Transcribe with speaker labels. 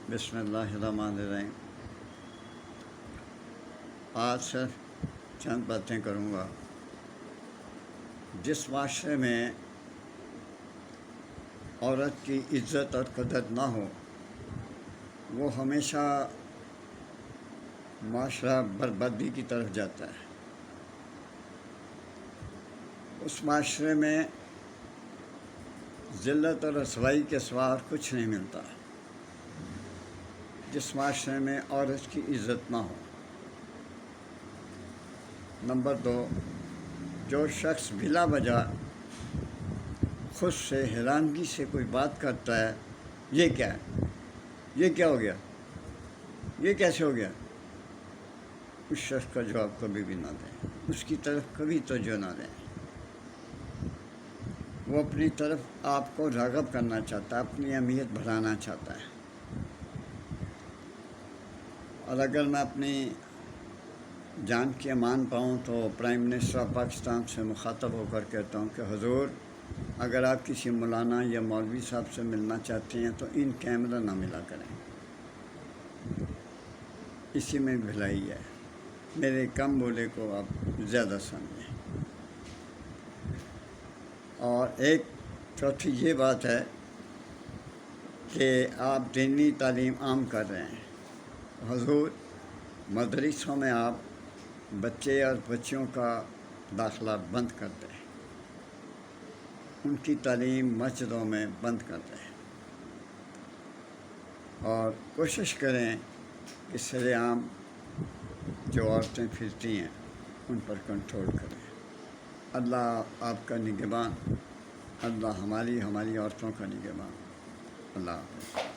Speaker 1: بسم اللہ الرحمن الرحیم۔ آج صرف چند باتیں کروں گا۔ جس معاشرے میں عورت کی عزت اور قدر نہ ہو وہ ہمیشہ معاشرہ بربادی کی طرف جاتا ہے۔ اس معاشرے میں ذلت اور رسوائی کے سوا اور کچھ نہیں ملتا جس معاشرے میں عورت کی عزت نہ ہو۔ نمبر 2، جو شخص بلا وجہ خود سے حیرانگی سے کوئی بات کرتا ہے، یہ کیا ہے، یہ کیا ہو گیا، یہ کیسے ہو گیا، اس شخص کا جواب کبھی بھی نہ دیں، اس کی طرف کبھی توجہ نہ دیں۔ وہ اپنی طرف آپ کو راغب کرنا چاہتا ہے، اپنی اہمیت بڑھانا چاہتا ہے۔ اور اگر میں اپنی جان کی امان پاؤں تو پرائم منسٹر آف پاکستان سے مخاطب ہو کر کہتا ہوں کہ حضور، اگر آپ کسی مولانا یا مولوی صاحب سے ملنا چاہتے ہیں تو ان کیمرہ نہ ملا کریں، اسی میں بھلائی ہے، میرے کم بولے کو آپ زیادہ سمجھیں۔ اور ایک چوتھی یہ بات ہے کہ آپ دینی تعلیم عام کر رہے ہیں۔ حضور، مدرسوں میں آپ بچے اور بچیوں کا داخلہ بند کر دیں، ان کی تعلیم مسجدوں میں بند کر دیں، اور کوشش کریں کہ سر عام جو عورتیں پھرتی ہیں ان پر کنٹرول کریں۔ اللہ آپ کا نگہبان، اللہ ہماری عورتوں کا نگہبان۔ اللہ حافظ۔